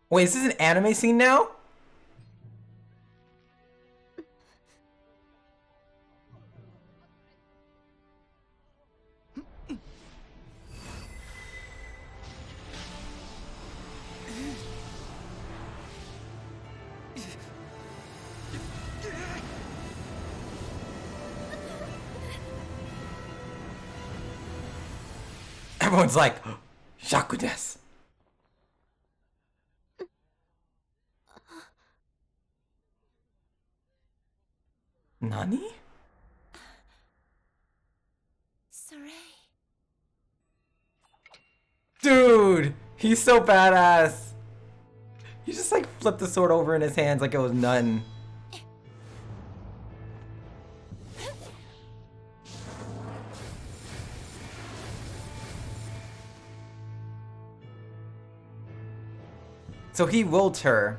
Wait, is this an anime scene now? Everyone's like, Shaku desu. Nani? Saray. Dude, he's so badass. He just like flipped the sword over in his hands like it was nothing. So he willed her,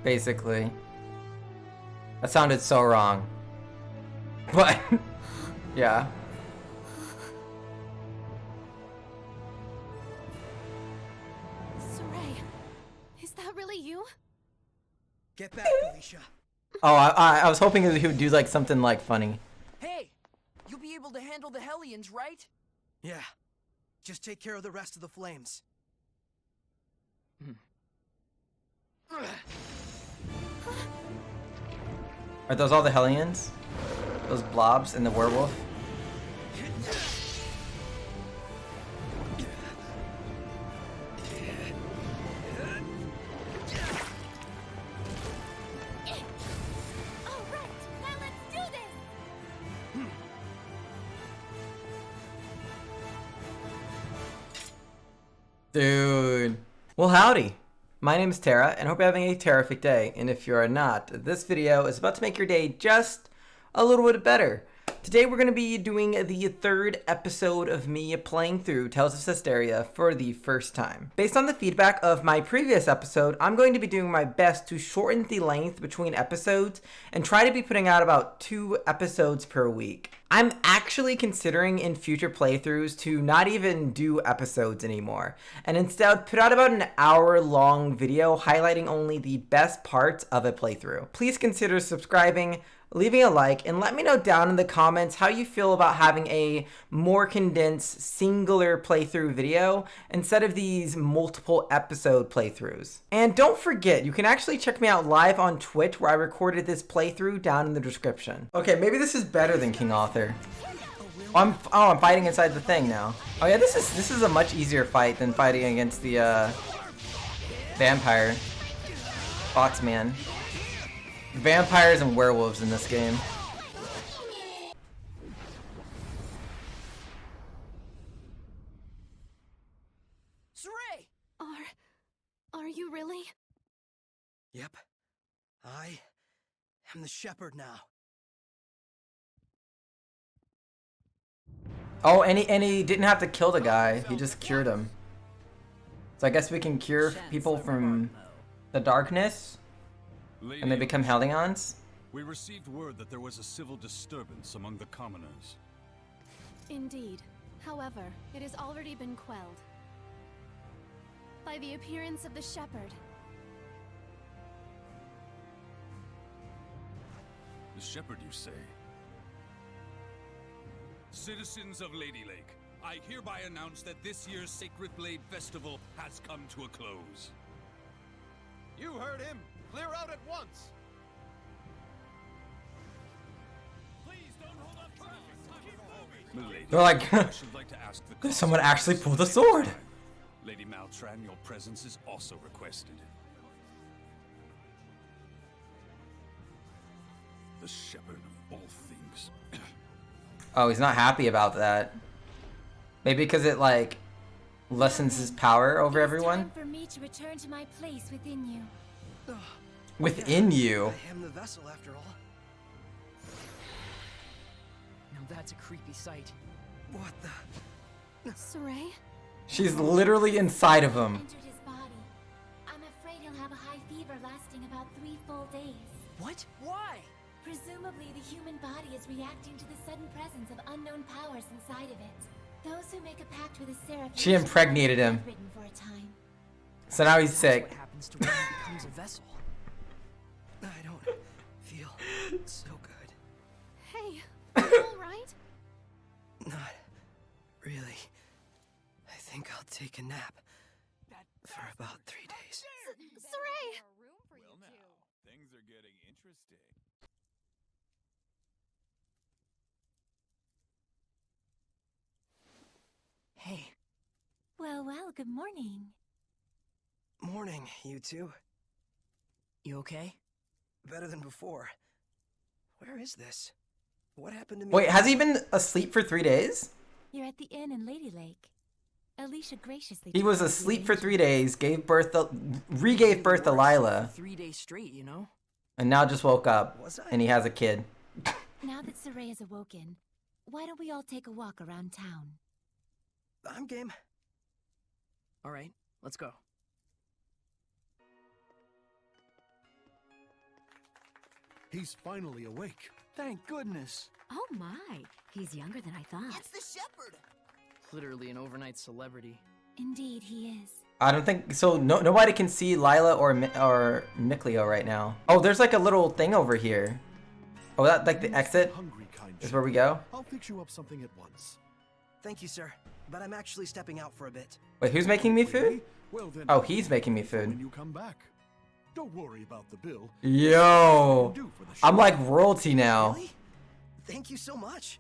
basically. That sounded so wrong. But, yeah. Saray, is that really you? Get back, Alicia. Oh, I was hoping he would do like something like funny. Hey, you'll be able to handle the Hellions, right? Yeah. Just take care of the rest of the flames. Are those all the Hellions? Those blobs and the werewolf? All right, now let's do this. Dude. Well, howdy. My name is Tara, and I hope you're having a terrific day. And if you're not, this video is about to make your day just a little bit better. Today we're going to be doing the third episode of me playing through Tales of Zestiria for the first time. Based on the feedback of my previous episode, I'm going to be doing my best to shorten the length between episodes and try to be putting out about 2 episodes per week. I'm actually considering in future playthroughs to not even do episodes anymore, and instead put out about an hour-long video highlighting only the best parts of a playthrough. Please consider subscribing, leaving a like, and let me know down in the comments how you feel about having a more condensed singular playthrough video instead of these multiple episode playthroughs. And don't forget, you can actually check me out live on Twitch where I recorded this playthrough down in the description. Okay, maybe this is better than King Arthur. Oh, I'm fighting inside the thing now. Oh yeah, this is a much easier fight than fighting against the vampire Foxman. Vampires and werewolves in this game. Saray! Are you really? Yep. I am the shepherd now. Oh, and he didn't have to kill the guy. He just cured him. So I guess we can cure people from the darkness. And they become Hellions? We received word that there was a civil disturbance among the commoners. Indeed. However, it has already been quelled by the appearance of the shepherd. The shepherd, you say? Citizens of Lady Lake, I hereby announce that this year's Sacred Blade Festival has come to a close. You heard him! Clear out at once! Please don't hold up traffic. Keep moving. They're like, I should like to ask the did someone actually pull the sword? Lady Maltran, your presence is also requested. The shepherd of all things. Oh, he's not happy about that. Maybe because it like lessens his power over everyone. It's time for me to return to my place within you. Within you. I am the vessel after all. Now that's a creepy sight. What the? Saray? She's literally inside of him. Entered his body. I'm afraid he'll have a high fever lasting about 3 full days. What? Why? Presumably, the human body is reacting to the sudden presence of unknown powers inside of it. Those who make a pact with a seraph. She impregnated him. Written for a time. So now he's That's sick. what happens to women. becomes a vessel. I don't feel so good. Hey, are you alright? Not really. I think I'll take a nap for about 3 days. Saray! Well now, things are getting interesting. Hey, Well, good morning. Morning, you two. you okay? Better than before. Where is this? What happened to me? Wait, has he been asleep for 3 days? You're at the inn in Lady Lake. Alicia graciously He took was care of asleep the for 3 arrangement. days, regave birth to Lila, 3 days straight, you know? and now just woke up, Was I? and he has a kid. Now that Saray is awoken, why don't we all take a walk around town? I'm game. All right, let's go. He's finally awake. Thank goodness. Oh my, he's younger than I thought. It's the shepherd! Literally an overnight celebrity. Indeed, he is. I don't think so. Nobody can see Lila or Mikleo right now. Oh, there's like a little thing over here. Oh, that like the exit Hungry kind is where we go. I'll fix you up something at once. Thank you, sir. But I'm actually stepping out for a bit. Wait, who's making me food? Well then. Oh, he's making me When food. you come back, don't worry about the bill. Yo, Do for the I'm shepherd. like royalty now. Really? Thank you so much.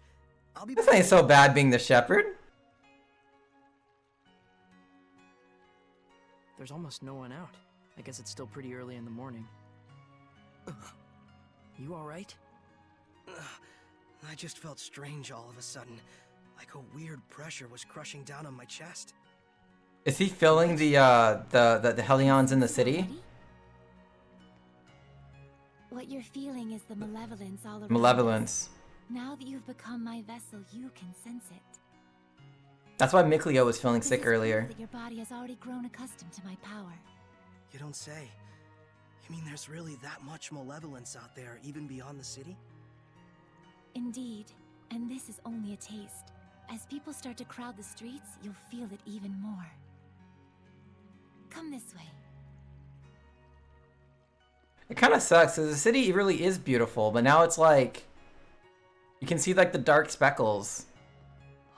I'll be This back. ain't so bad being the shepherd. There's almost no one out. I guess it's still pretty early in the morning. You alright? I just felt strange all of a sudden. Like a weird pressure was crushing down on my chest. Is he filling the Hellions in the city? Ready? What you're feeling is the malevolence all around. Malevolence. Now that you've become my vessel, you can sense it. That's why Mikleo was feeling This sick is proof earlier. that your body has already grown accustomed to my power. You don't say. You mean there's really that much malevolence out there, even beyond the city? Indeed, and this is only a taste. As people start to crowd the streets, you'll feel it even more. Come this way. It kind of sucks because the city really is beautiful, but now it's like you can see like the dark speckles.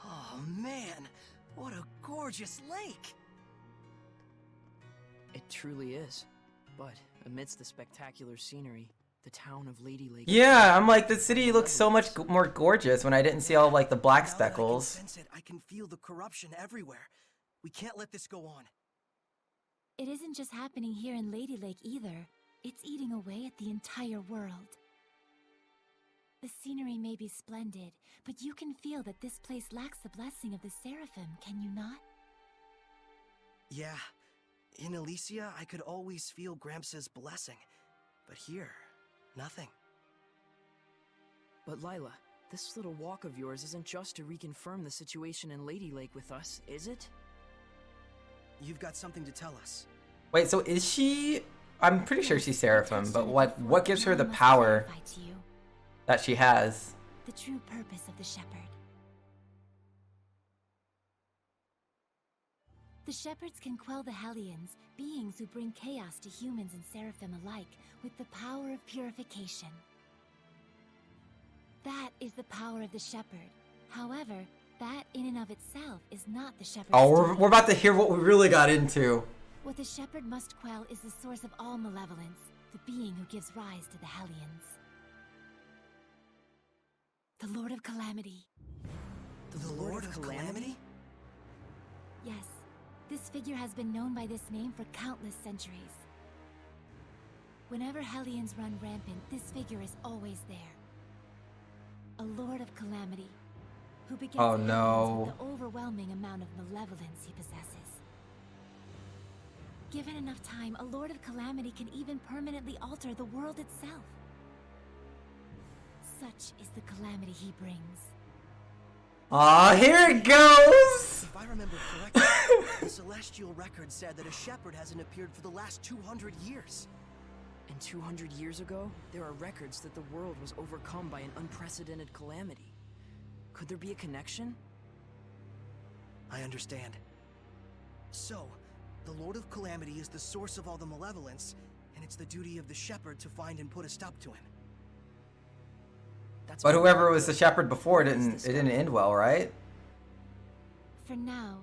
Oh man, what a gorgeous lake! It truly is. But amidst the spectacular scenery, the town of Lady Lake... Yeah, I'm like the city looks so much more gorgeous when I didn't see all like the black Now that I can speckles. sense it, I can feel the corruption everywhere. We can't let this go on. It isn't just happening here in Lady Lake either. It's eating away at the entire world. The scenery may be splendid, but you can feel that this place lacks the blessing of the Seraphim, can you not? Yeah, in Elysia, I could always feel Gramps' blessing. But here, nothing. But Lila, this little walk of yours isn't just to reconfirm the situation in Lady Lake with us, is it? You've got something to tell us. Wait, so is she? I'm pretty sure she's Seraphim, but Attention what before gives her the I must power clarify to you that she has? the true purpose of the Shepherd. The Shepherds can quell the Hellions, beings who bring chaos to humans and Seraphim alike, with the power of purification. That is the power of the Shepherd. However, that in and of itself is not the Shepherd's Oh, duty. we're about to hear what we really got into. What the Shepherd must quell is the source of all malevolence, the being who gives rise to the Hellions. The Lord of Calamity. The Lord of Calamity? Yes, this figure has been known by this name for countless centuries. Whenever Hellions run rampant, this figure is always there. A Lord of Calamity, who begets Oh, Hellions no. with the overwhelming amount of malevolence he possesses. Given enough time, a Lord of Calamity can even permanently alter the world itself. Such is the calamity he brings. Aw, here it goes! If I remember correctly, the Celestial Record said that a shepherd hasn't appeared for the last 200 years. And 200 years ago, there are records that the world was overcome by an unprecedented calamity. Could there be a connection? I understand. So, the Lord of Calamity is the source of all the malevolence, and it's the duty of the shepherd to find and put a stop to him. That's But what whoever I was the thought. shepherd before What is it this didn't guy? end well, right? For now,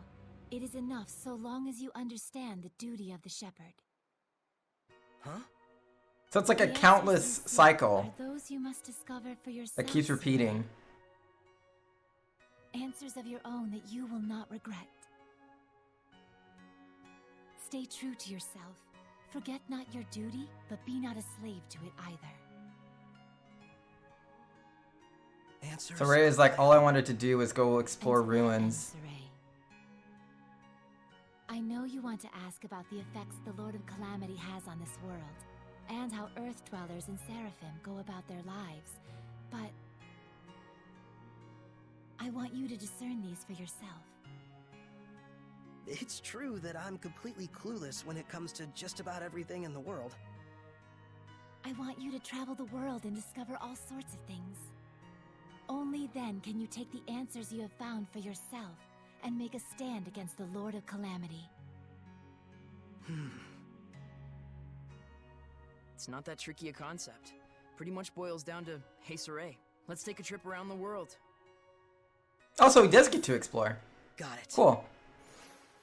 it is enough so long as you understand the duty of the shepherd. Huh? So it's like a The answers countless you seek cycle are those you must discover for yourself. that keeps repeating. Answers of your own that you will not regret. Stay true to yourself. Forget not your duty, but be not a slave to it either. Answers. So Ray is like, all I wanted to do was go explore And to that end, ruins. Saray, I know you want to ask about the effects the Lord of Calamity has on this world, and how Earth Dwellers and Seraphim go about their lives, but I want you to discern these for yourself. It's true that I'm completely clueless when it comes to just about everything in the world. I want you to travel the world and discover all sorts of things. Only then can you take the answers you have found for yourself and make a stand against the Lord of Calamity. It's not that tricky a concept. Pretty much boils down to, hey Saray, let's take a trip around the world. Also, he does get to explore. Got it. Cool.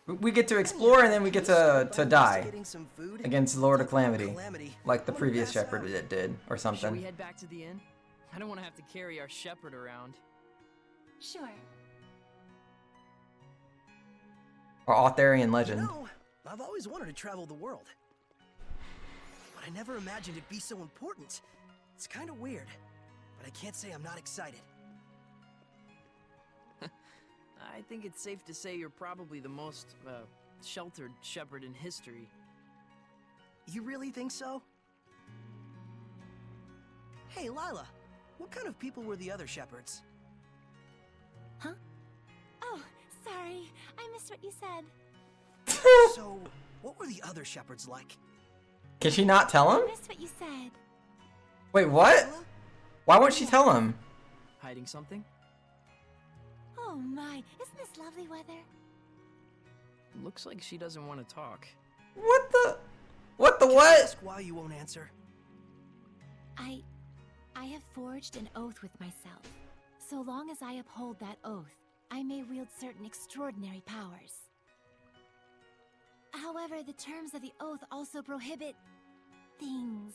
We get to explore and then we get to die Getting some food? against the Lord of Calamity, Calamity. like the I'm gonna previous pass shepherd out. did, or Shall we something. head back to the inn? I don't want to have to carry our shepherd around. Sure. Or Arthurian legend. No, I've always wanted to travel the world. But I never imagined it'd be so important. It's kind of weird, but I can't say I'm not excited. I think it's safe to say you're probably the most, sheltered shepherd in history. You really think so? Hey, Lila, what kind of people were the other shepherds? Huh? Oh, sorry. I missed what you said. So, what were the other shepherds like? Can she not tell I him? missed what you said. Wait, what? Lila? Why won't she tell him? Hiding something? Oh my, isn't this lovely weather? Looks like she doesn't want to talk. What the? What the Can I what? ask why you won't answer? I have forged an oath with myself. So long as I uphold that oath, I may wield certain extraordinary powers. However, the terms of the oath also prohibit things.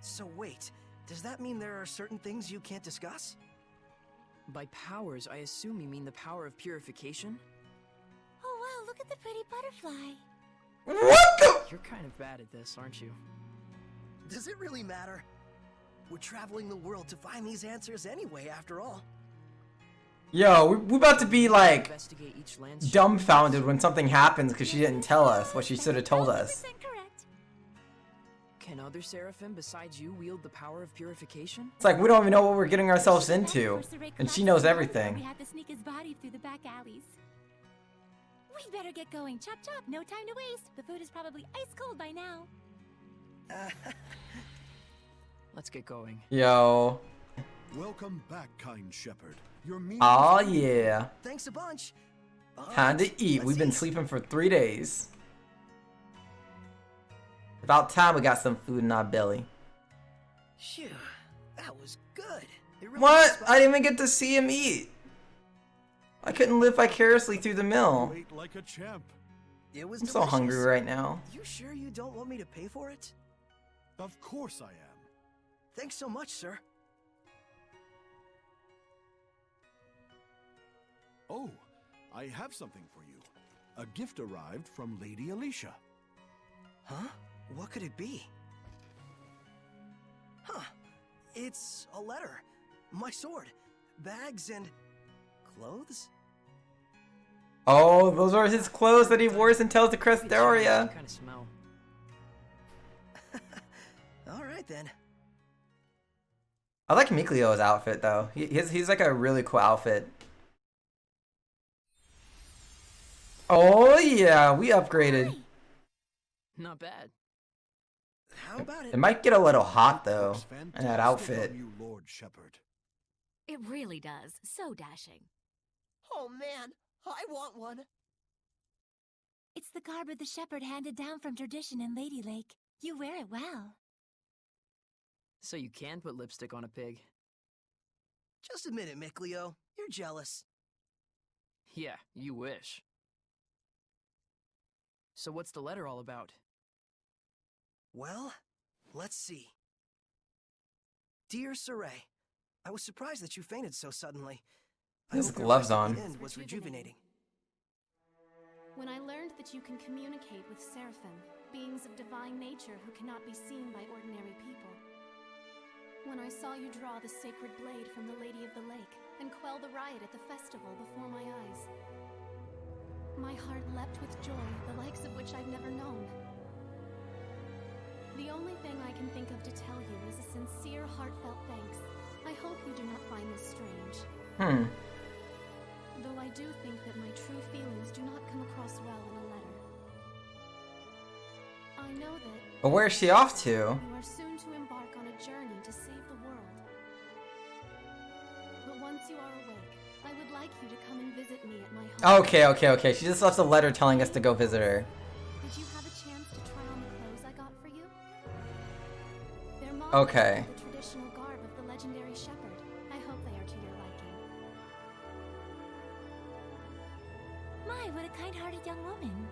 So wait, does that mean there are certain things you can't discuss? By powers, I assume you mean the power of purification? Oh wow, look at the pretty butterfly. What the? You're kind of bad at this, aren't you? Does it really matter? We're traveling the world to find these answers anyway, after all. Yo, we about to be like Investigate each land's dumbfounded when something happens because she didn't tell us what she should have told us. 100% correct. Can other seraphim besides you wield the power of purification? It's like we don't even know what we're getting ourselves That's into, before Saray and she collapsed knows the road where everything. We had to sneak his body through the back alleys. We'd better get going. Chop chop, no time to waste. The food is probably ice cold by now. Let's get going. Yo. Welcome back, kind shepherd. Your meal Aw, is complete. yeah. Thanks a bunch. Time to eat. We've been sleeping for 3 days. About time we got some food in our belly. Phew, that was good. It really What? was I didn't even get to see him eat. I couldn't live vicariously through the meal. You ate like a champ. It was I'm so hungry delicious. right now. You sure you don't want me to pay for it? Of course I am. Thanks so much, sir. Oh, I have something for you. A gift arrived from Lady Alicia. Huh? What could it be? Huh. It's a letter. My sword. Bags and... clothes? Oh, those are his clothes that he wore in Tales of Zestiria. Kind of smell. Alright then. I like Miklio's outfit though. He's like a really cool outfit. Oh yeah, we upgraded. Not bad. How about it? It might get a little hot though, Looks in that fantastic outfit. on you, Lord Shepherd. It really does. So dashing. Oh man, I want one. It's the garb of the shepherd handed down from tradition in Lady Lake. You wear it well. So you can put lipstick on a pig. Just admit it, Mickleo. You're jealous. Yeah, you wish. So what's the letter all about? Well, let's see. Dear Saray, I was surprised that you fainted so suddenly. I His hope your gloves rest at on. the end was rejuvenating. When I learned that you can communicate with Seraphim, beings of divine nature who cannot be seen by ordinary people. When I saw you draw the sacred blade from the Lady of the Lake and quell the riot at the festival before my eyes. My heart leapt with joy, the likes of which I've never known. The only thing I can think of to tell you is a sincere, heartfelt thanks. I hope you do not find this strange. Though I do think that my true feelings do not come across well in a letter. I know that... But where's she off to? You are soon to embark on a journey to save the world. But once you are awake, I would like you to come and visit me at my home. Okay. She just left a letter telling us to go visit her. Did you have a chance to try on the clothes I got for you? They're Okay. the traditional garb of the legendary shepherd. I hope they are to your liking. My, what a kind-hearted young woman.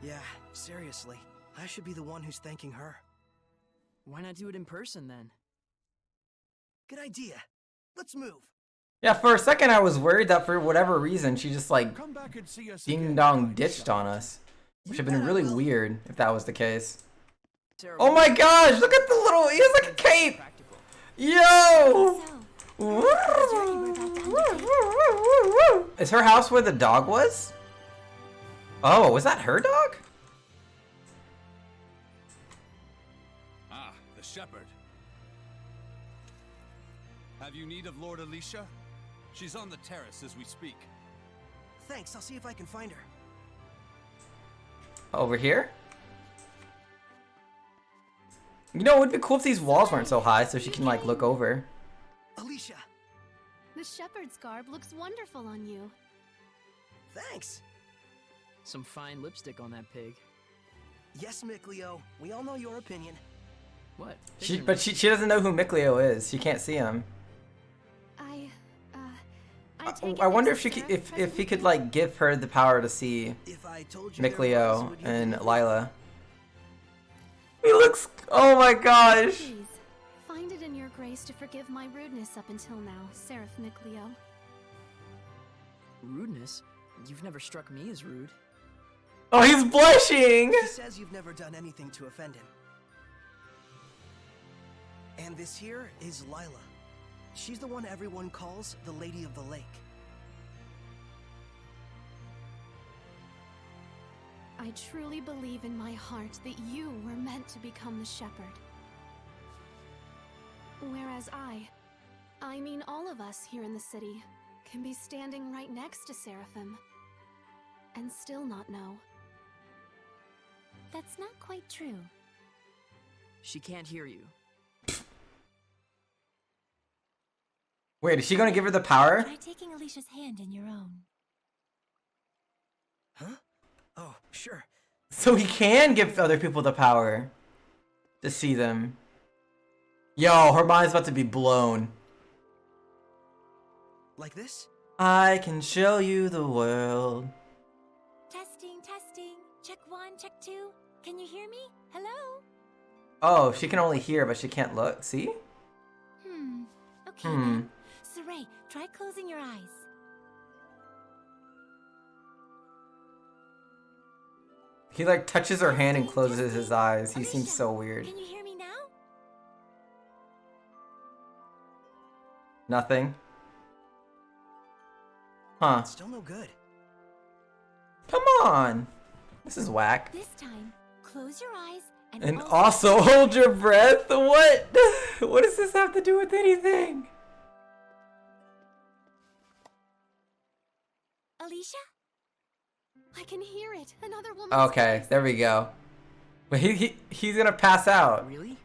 Yeah, seriously. I should be the one who's thanking her. Why not do it in person then? Good idea. Let's move. Yeah, for a second I was worried that for whatever reason she just like Come back and see us ding again, dong kind ditched sir. on us. Which would You have been bet I really will. weird if that was the case. Sarah, Oh my gosh, look at the little, he has like a cape! practical. Yo! So, Is her house where the dog was? Oh, was that her dog? Ah, the shepherd. Have you need of Lord Alicia? She's on the terrace as we speak. Thanks, I'll see if I can find her. Over here? You know, it would be cool if these walls weren't so high so she can like look over. Alicia! The shepherd's garb looks wonderful on you. Thanks! Some fine lipstick on that pig. Yes, Mickleo. We all know your opinion. What? But she doesn't know who Mickleo is. She can't see him. I wonder if she could, if he could like give her the power to see If I told you there was, Mickleo would you and believe it? Lila. He looks. Oh my gosh. Please, find it in your grace to forgive my rudeness up until now, Seraph Mickleo. Rudeness? You've never struck me as rude. Oh, he's blushing. He says you've never done anything to offend him. And this here is Lila. She's the one everyone calls the Lady of the Lake. I truly believe in my heart that you were meant to become the shepherd. Whereas I mean all of us here in the city, can be standing right next to Seraphim and still not know. that's not quite true. She can't hear you. Wait, is she gonna give her the power? Try taking Alicia's hand in your own. Huh? Oh, sure. So he can give other people the power to see them. Yo, her mind's about to be blown. Like this? I can show you the world. Testing. Check 1, check 2. Can you hear me? Hello? Oh, she can only hear, but she can't look. See? Okay then. Saray, try closing your eyes. He like touches her hand and closes his eyes. He seems so weird. Can you hear me now? Nothing. Huh. Still no good. Come on. This is whack. This time, close your eyes And also hold your breath? What? What does this have to do with anything? Alicia? I can hear it. Another woman's Okay, voice. there we go. But he's gonna pass out. Really?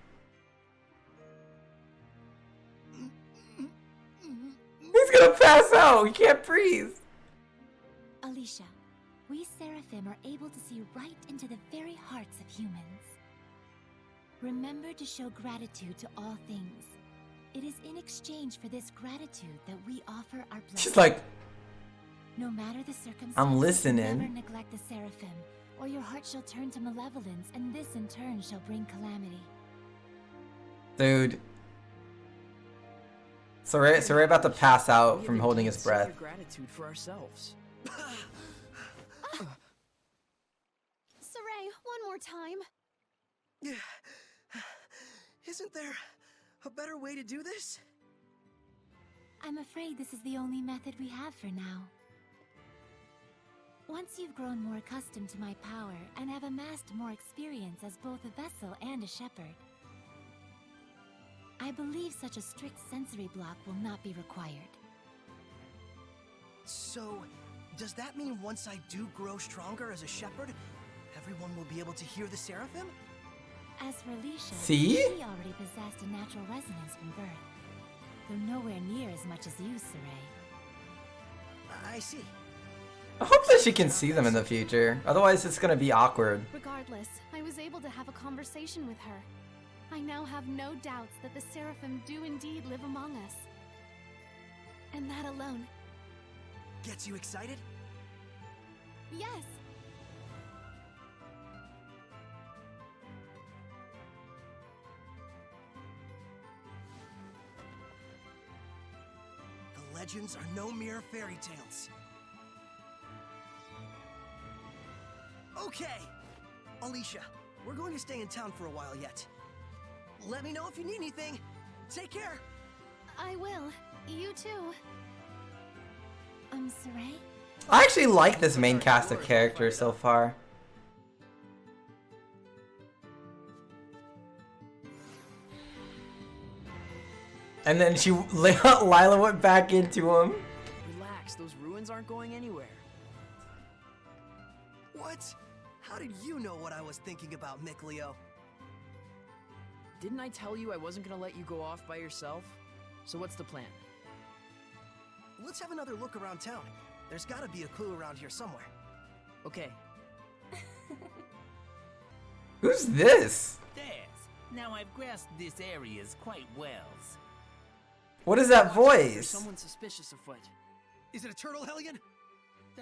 He's gonna pass out. He can't breathe. Alicia, we Seraphim are able to see right into the very hearts of humans. Remember to show gratitude to all things. It is in exchange for this gratitude that we offer our blessing. She's like, no matter the circumstances, I'm listening. never neglect the Seraphim, or your heart shall turn to malevolence, and this in turn shall bring calamity. Dude. Sorry about to pass out from holding his breath. Gratitude for ourselves. Saray, one more time. Isn't there a better way to do this? I'm afraid this is the only method we have for now. Once you've grown more accustomed to my power and have amassed more experience as both a vessel and a shepherd, I believe such a strict sensory block will not be required. So, does that mean once I do grow stronger as a shepherd, everyone will be able to hear the Seraphim? As for Alicia, See? she already possessed a natural resonance from birth, though nowhere near as much as you, Saray. I see. I hope that she can see them in the future. Otherwise, it's gonna be awkward. Regardless, I was able to have a conversation with her. I now have no doubts that the Seraphim do indeed live among us. And that alone. Gets you excited? Yes! The legends are no mere fairy tales. Okay! Alicia, we're going to stay in town for a while yet. Let me know if you need anything. Take care! I will. You too. Saray? I actually like this main cast of characters so far. And then Lila went back into him. Relax, those ruins aren't going anywhere. What? How did you know what I was thinking about, Mick Leo? Didn't I tell you I wasn't gonna let you go off by yourself? So what's the plan? Let's have another look around town. There's gotta be a clue around here somewhere. Okay. Who's this? There's. Now I've grasped this areas quite well. What is that There's voice? someone suspicious afoot. Is it a turtle hellion?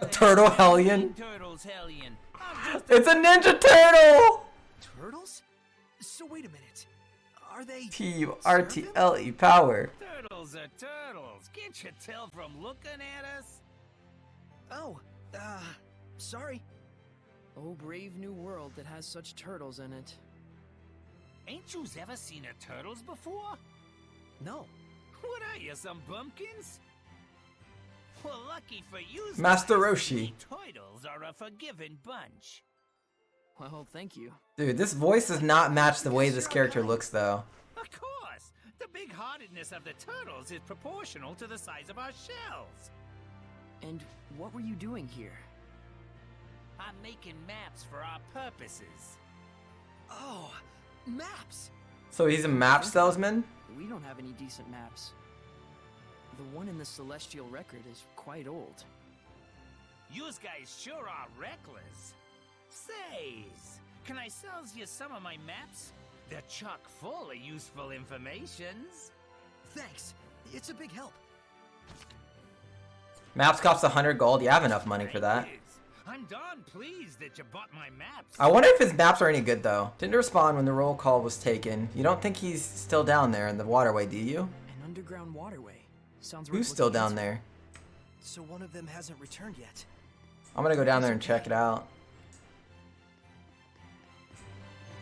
A turtle hellion? Turtles hellion. I'm just It's a Ninja Turtle! Turtles? So wait a minute. Are they Team RTLE power. Turtles are turtles. Can't you tell from looking at us? Oh, sorry. Oh, brave new world that has such turtles in it. Ain't yous ever seen a turtles before? No. What are you, some bumpkins? Well, lucky for yous, Master guys, Roshi. we turtles are a forgiving bunch. Well, thank you. Dude, this voice does not match the way this character looks though. Of course! The big-heartedness of the turtles is proportional to the size of our shells. And what were you doing here? I'm making maps for our purposes. Oh, maps. So he's a map salesman? We don't have any decent maps. The one in the Celestial Record is quite old. Yous guys sure are reckless. Says, can I sells you some of my maps? They're chock full of useful informations. Thanks. It's a big help. Maps cost 100 gold. You have enough money for that. Thanks. I'm darn pleased that you bought my maps. I wonder if his maps are any good though. Didn't respond when the roll call was taken. You don't think he's still down there in the waterway, do you? An underground waterway. Sounds Who's worth still looking down into. there? So one of them hasn't returned yet. I'm gonna go down there and check it out.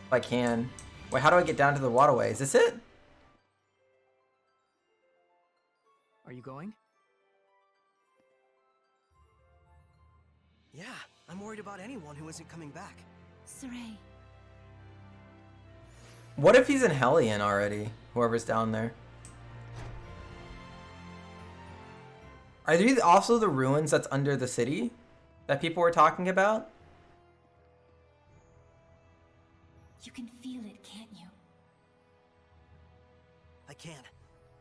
If I can. Wait, how do I get down to the waterway? Is this it? Are you going? Yeah, I'm worried about anyone who isn't coming back. Saray, What if he's in Hellion already? Whoever's down there. Are these also the ruins that's under the city that people were talking about? you can feel it, can't you? I can.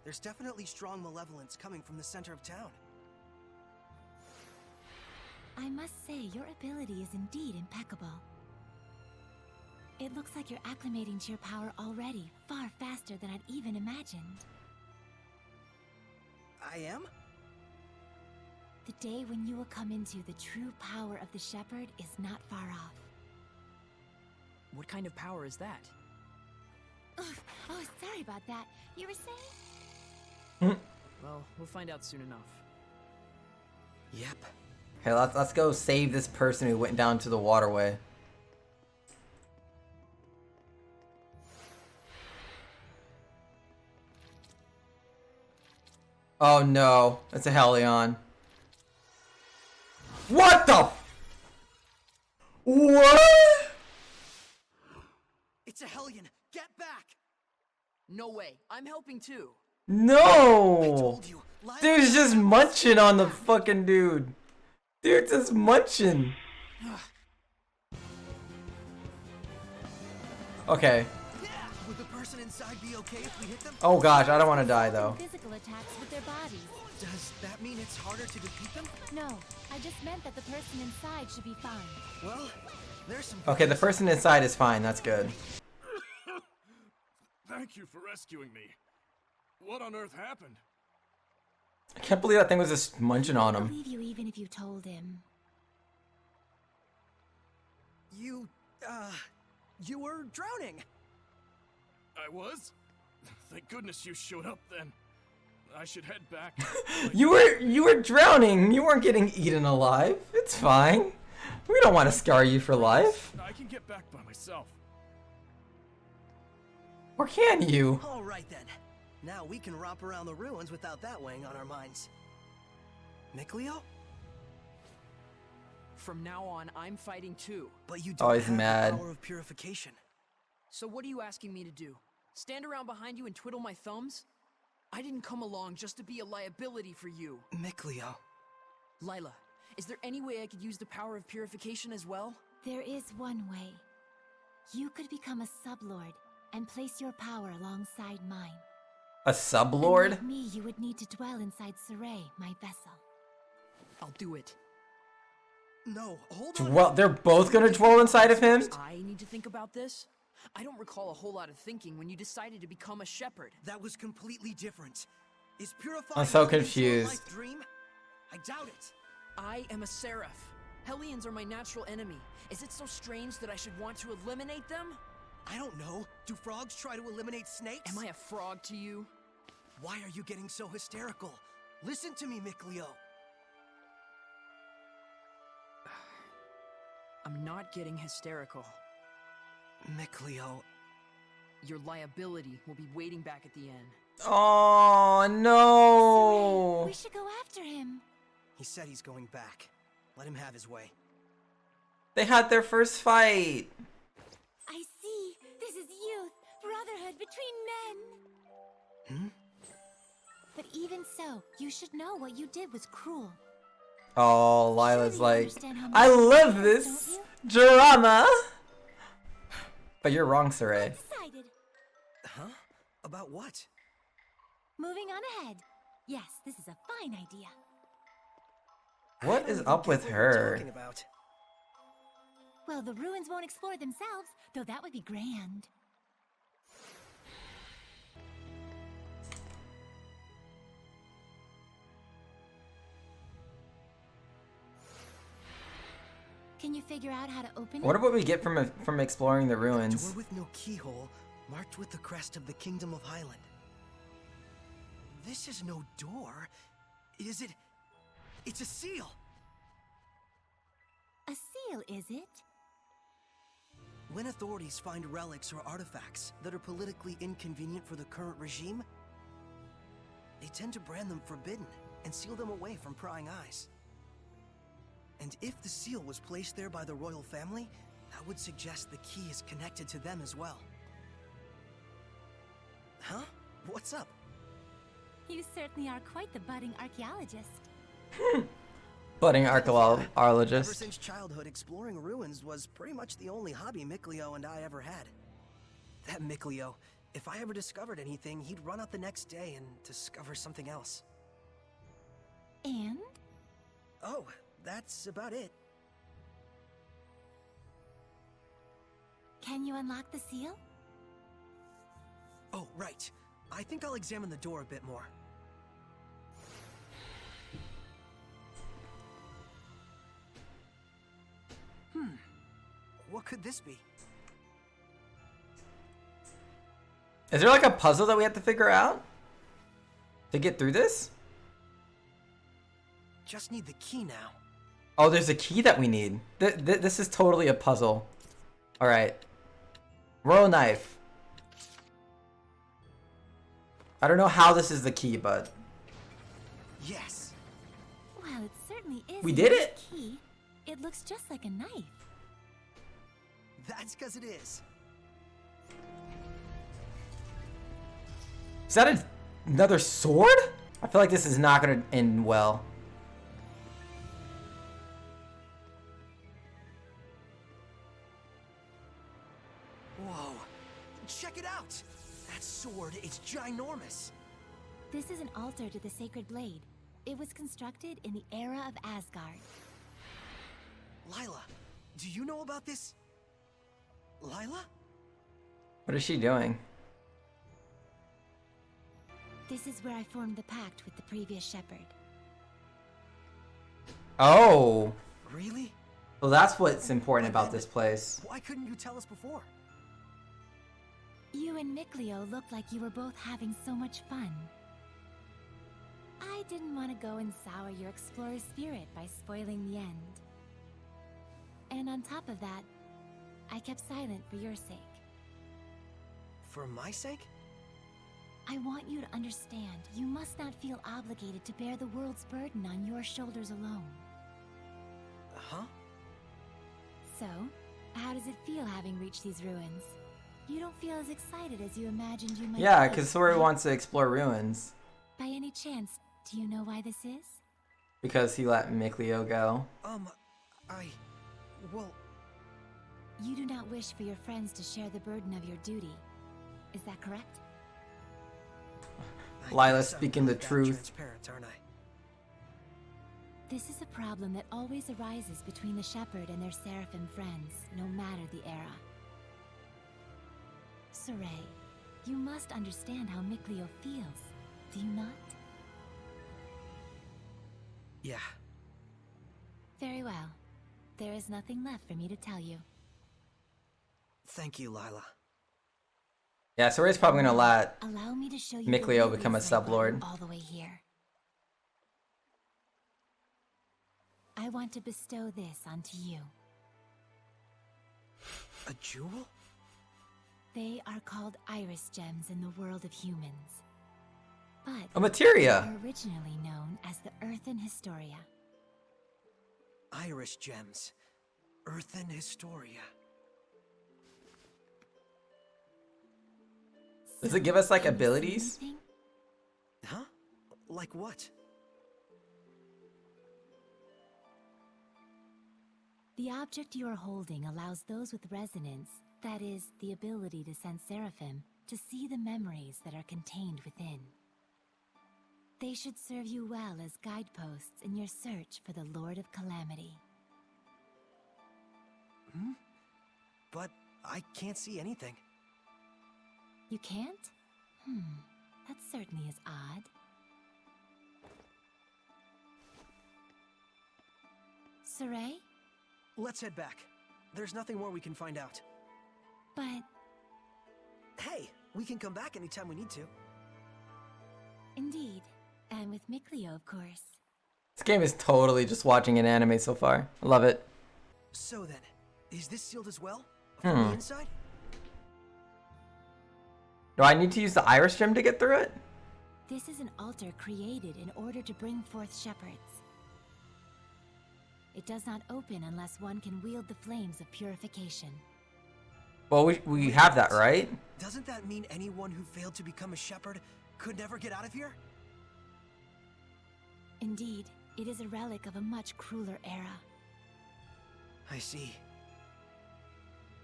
There's definitely strong malevolence coming from the center of town. I must say, your ability is indeed impeccable. It looks like you're acclimating to your power already, far faster than I'd even imagined. I am? The day when you will come into the true power of the Shepherd is not far off. What kind of power is that? Oof. Oh, sorry about that. You were saying? Well, we'll find out soon enough. Yep. Hey, let's go save this person who went down to the waterway. Oh no, it's a Hellion. What the? What? It's a Hellion. Get back. No way. I'm helping too. No. You, Dude's just munching on the fucking dude. Dude's just munching. Okay. Would the person inside be okay if we hit them? Oh gosh, I don't want to die though. Physical attacks with their bodies. Does that mean it's harder to defeat them? No, I just meant that the person inside should be fine. Well, there's some. Okay, the person inside is fine. That's good. Thank you for rescuing me. What on earth happened? I can't believe that thing was just munching on I him. believe you even if you told him. You were drowning. I was? Thank goodness you showed up then. I should head back. You were drowning. You weren't getting eaten alive. It's fine. We don't want to scar you for life. I can get back by myself. Or can you? All right then. Now we can romp around the ruins without that weighing on our minds. Micleo? From now on, I'm fighting too. But you Oh, don't he's have mad. the power of purification. So what are you asking me to do? Stand around behind you and twiddle my thumbs? I didn't come along just to be a liability for you. Micleo. Lila, is there any way I could use the power of purification as well? There is one way. You could become a sublord and place your power alongside mine. A sublord? And like me, you would need to dwell inside Saray, my vessel. I'll do it. No, hold on. Well, they're both gonna dwell inside of him? I need to think about this? I don't recall a whole lot of thinking when you decided to become a shepherd. That was completely different. Is purifying I'm so Hellions your confused. life dream? I doubt it. I am a seraph. Hellions are my natural enemy. Is it so strange that I should want to eliminate them? I don't know. Do frogs try to eliminate snakes? Am I a frog to you? Why are you getting so hysterical? Listen to me, Micleo. I'm not getting hysterical. Micleo. Your liability will be waiting back at the end. Oh no! We should go after him. He said he's going back. Let him have his way. They had their first fight. I see. This is youth, brotherhood between men. But even so, you should know what you did was cruel. Oh, Lila's Surely you like, understand how I much it love hurts, this don't drama. But you're wrong, Saray. Decided. Huh? About what? Moving on ahead. Yes, this is a fine idea. What is up with her? Talking about? Well, the ruins won't explore themselves, though that would be grand. Can you figure out how to open it? What about we get from exploring the A ruins? door with no keyhole, marked with the crest of the Kingdom of Highland. This is no door. Is it? It's a seal! A seal, is it? When authorities find relics or artifacts that are politically inconvenient for the current regime, they tend to brand them forbidden and seal them away from prying eyes. And if the seal was placed there by the royal family, that would suggest the key is connected to them as well. Huh? What's up? You certainly are quite the budding archaeologist. Budding Ever archaeologist. since childhood, exploring ruins was pretty much the only hobby Micleo and I ever had. That Micleo, if I ever discovered anything, he'd run out the next day and discover something else. And? Oh, that's about it. Can you unlock the seal? Oh, right. I think I'll examine the door a bit more. What could this be? Is there like a puzzle that we have to figure out to get through this? Just need the key now. Oh, there's a key that we need. This is totally a puzzle. All right. Royal knife. I don't know how this is the key, but Yes. Well, it certainly is. We a did nice it. Key. It looks just like a knife. That's because it is. is that another sword? I feel like this is not gonna end well. Whoa. Check it out. That sword is ginormous. This is an altar to the sacred blade. It was constructed in the era of Asgard. Lila, do you know about this? Lila? What is she doing? This is where I formed the pact with the previous shepherd. Oh, Really? well, that's what's important about this place. Why couldn't you tell us before? You and Mikleo looked like you were both having so much fun. I didn't want to go and sour your explorer's spirit by spoiling the end. And on top of that, I kept silent for your sake. For my sake? I want you to understand, you must not feel obligated to bear the world's burden on your shoulders alone. Huh? So, how does it feel having reached these ruins? You don't feel as excited as you imagined you might. Yeah, be, because Sori right? wants to explore ruins. By any chance, do you know why this is? Because he let Mikleo go. Well, You do not wish for your friends to share the burden of your duty. Is that correct? Lila guess I'm speaking the not that truth. Transparent, aren't I? This is a problem that always arises between the shepherd and their seraphim friends, no matter the era. Saray, you must understand how Mikleo feels, do you not? Yeah. Very well. There is nothing left for me to tell you. Thank you, Lila. Yeah, Sori's probably gonna let Allow me to show you Mikleo the become a reason I brought you sublord. all the way here. I want to bestow this onto you. A jewel? They are called iris gems in the world of humans. But a materia. they were originally known as the Earthen Historia. Iris gems. Earthen Historia. Does it give us like Can you see abilities? anything? Huh? Like what? The object you are holding allows those with resonance, that is, the ability to sense seraphim, to see the memories that are contained within. They should serve you well as guideposts in your search for the Lord of Calamity. But I can't see anything. You can't? That certainly is odd. Saray? Let's head back. There's nothing more we can find out. But Hey, we can come back anytime we need to. indeed, and with Mikleo, of course. This game is totally just watching an anime so far. I love it. So then, is this sealed as well? From the inside? Do I need to use the iris gem to get through it? This is an altar created in order to bring forth shepherds. It does not open unless one can wield the flames of purification. Well, we have that, right? Doesn't that mean anyone who failed to become a shepherd could never get out of here? Indeed, it is a relic of a much crueler era. I see.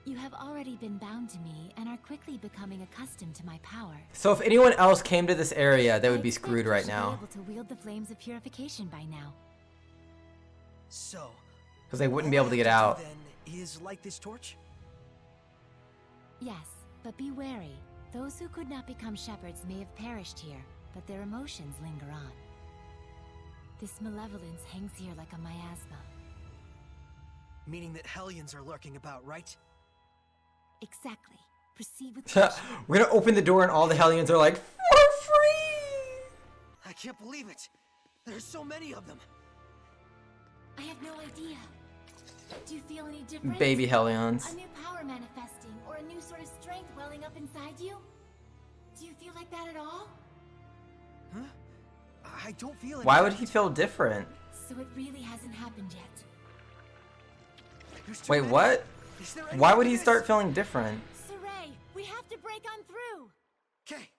You have already been bound to me and are quickly becoming accustomed to my power. So if anyone else came to this area, they would I be expect screwed you right should now. Be able to wield the flames of purification by now. So, Because they wouldn't all be able I to get have out. do then is light this torch? Yes, but be wary. Those who could not become shepherds may have perished here, but their emotions linger on. This malevolence hangs here like a miasma. Meaning that Hellions are lurking about, right? Exactly. Proceed with caution. We're gonna open the door and all the Hellions are like, for free! I can't believe it! There's so many of them! I have no idea. Do you feel any different? Baby Hellions. A new power manifesting, or a new sort of strength welling up inside you? Do you feel like that at all? Huh? I don't feel it. Why would he feel different? So it really hasn't happened yet. Wait, what? Why would he start feeling different? Saray, we have to break on through! Okay.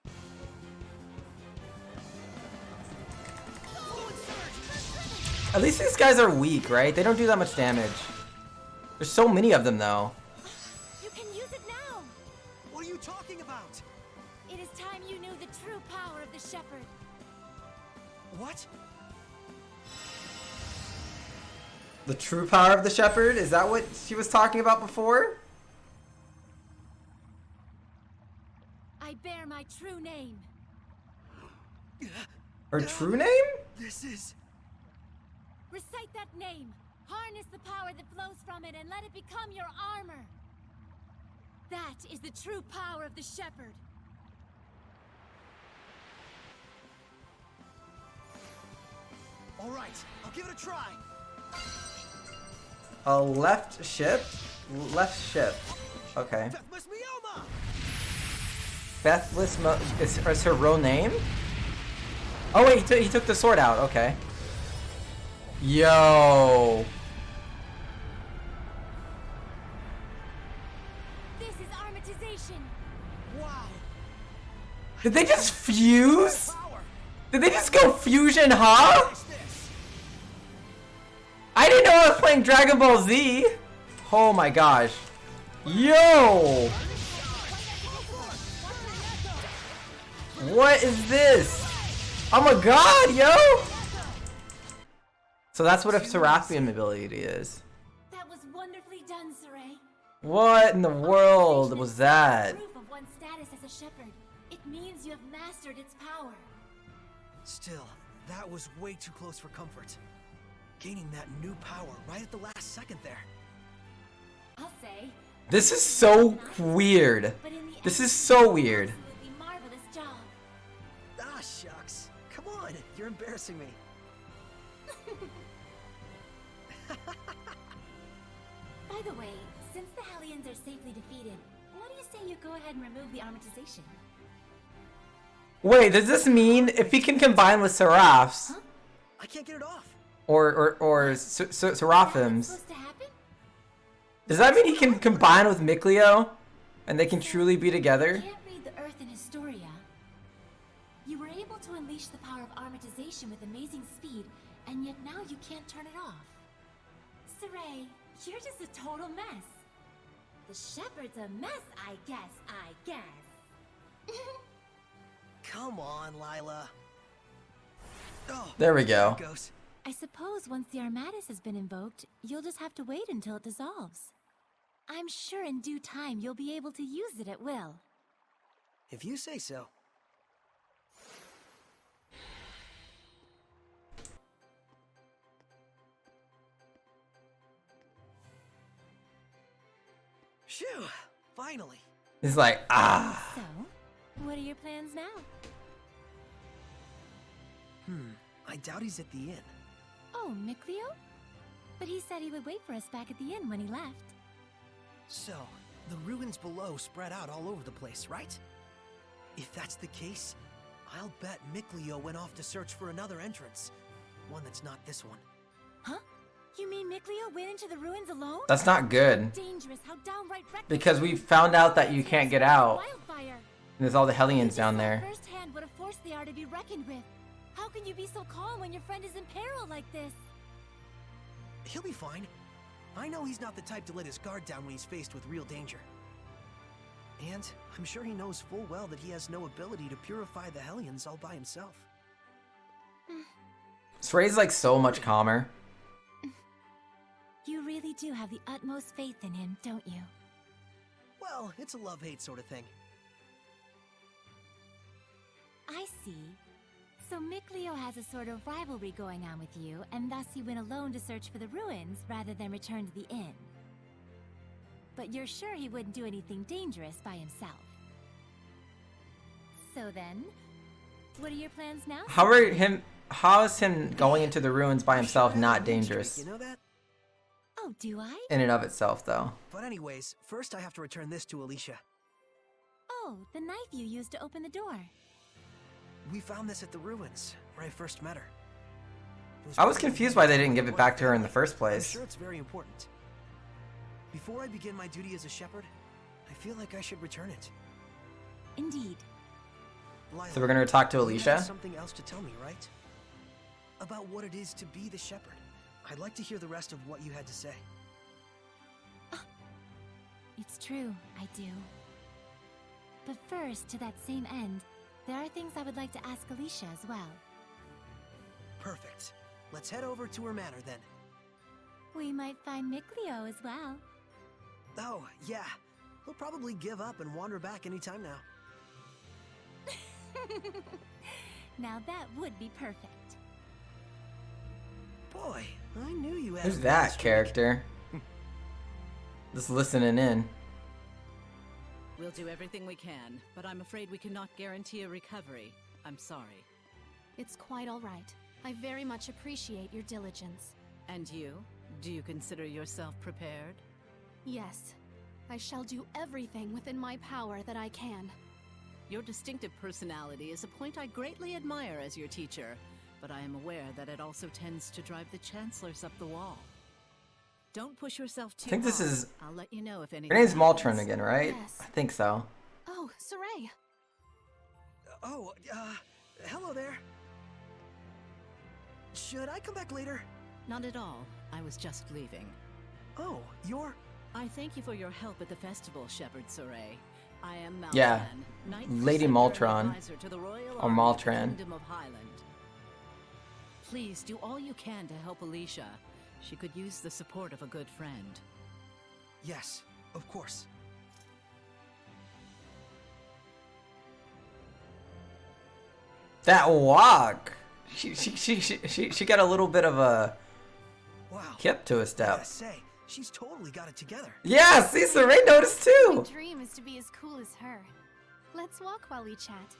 At least these guys are weak, right? They don't do that much damage. There's so many of them, though. You can use it now! What are you talking about? It is time you knew the true power of the Shepherd. What? The true power of the Shepherd? Is that what she was talking about before? I bear my true name. Her true name? This is... Recite that name. Harness the power that flows from it and let it become your armor. That is the true power of the Shepherd. All right, I'll give it a try. A left ship? Left ship. Okay. Bethless is her real name? Oh wait, he took the sword out. Okay. Yo. This is armatization. Wow. Did they just fuse? Did they just go fusion, huh? I didn't know I was playing Dragon Ball Z. Oh my gosh. Yo. What is this? Oh my god, yo. So that's what a Seraphim ability is. That was wonderfully done, Saray. What in the world was that? Proof of one's status as a shepherd. It means you have mastered its power. Still, that was way too close for comfort. Gaining that new power right at the last second there. I'll say. This is so weird. This is so weird. Absolutely marvelous job. Ah, shucks. Come on, you're embarrassing me. By the way, since the Hellions are safely defeated, what do you say you go ahead and remove the armatization? Wait, does this mean if he can combine with Seraphs? Huh? I can't get it off. Or Seraphims? Supposed to happen? Does that mean he can combine with Mikleo? And they can truly be together? You can't read the Earth in Historia. You were able to unleash the power of armatization with amazing speed, and yet now you can't turn it off. Saray, you're just a total mess. The Shepherd's a mess, I guess. Come on, Lila. Oh, There we go. there it goes. I suppose once the Armatus has been invoked, you'll just have to wait until it dissolves. I'm sure in due time you'll be able to use it at will. If you say so. Phew, finally. He's like, ah. So, what are your plans now? I doubt he's at the inn. Oh, Mikleo? But he said he would wait for us back at the inn when he left. So, the ruins below spread out all over the place, right? If that's the case, I'll bet Mikleo went off to search for another entrance. One that's not this one. Huh? You mean Mikleo went into the ruins alone? That's not good. Dangerous, how downright reckless. Because we found out that you can't get out. Wildfire. And there's all the Hellions down there. Firsthand what a force they are to be reckoned with. How can you be so calm when your friend is in peril like this? He'll be fine. I know he's not the type to let his guard down when he's faced with real danger. And I'm sure he knows full well that he has no ability to purify the Hellions all by himself. Saray's like so much calmer. really do have the utmost faith in him, don't you? Well, it's a love-hate sort of thing. I see. So Mikleo has a sort of rivalry going on with you, and thus he went alone to search for the ruins rather than return to the inn. But you're sure he wouldn't do anything dangerous by himself. So then, what are your plans now? How is him going into the ruins by himself not dangerous? You know that? Oh, do I? In and of itself, though. But anyways, first I have to return this to Alicia. Oh, the knife you used to open the door. We found this at the ruins, where I first met her. I was confused why they didn't give it back to her in the first I'm place. sure it's very important. Before I begin my duty as a shepherd, I feel like I should return it. Indeed. Lila, So we're gonna talk to you Alicia? have something else to tell me, right? About what it is to be the shepherd. I'd like to hear the rest of what you had to say. It's true, I do. But first, to that same end, there are things I would like to ask Alicia as well. Perfect. Let's head over to her manor then. We might find Mikleo as well. Oh, yeah. He'll probably give up and wander back anytime now. Now that would be perfect. Boy, I knew you had Who's a that bad streak. character? Just listening in. We'll do everything we can, but I'm afraid we cannot guarantee a recovery. I'm sorry. It's quite all right. I very much appreciate your diligence. And you? Do you consider yourself prepared? Yes. I shall do everything within my power that I can. Your distinctive personality is a point I greatly admire as your teacher, but I am aware that it also tends to drive the chancellors up the wall. Don't push yourself too I think this hard. is... I'll let you know if anything Her name's happens. Maltron again, right? Yes. I think so. Oh, Saray. Oh, hello there. Should I come back later? Not at all. I was just leaving. Oh, you're... I thank you for your help at the festival, Shepherd Soray. I am Maltran, Yeah, Knight Lady Preceptor and Maltron. Advisor to the Royal Or Army of the Maltran. Kingdom of Highland. Please do all you can to help Alicia. She could use the support of a good friend. Yes, of course. That walk! She got a little bit of a Wow. kip to a I step. gotta say, she's totally got it together. Yeah, see, Saray noticed My too! dream is to be as cool as her. Let's walk while we chat.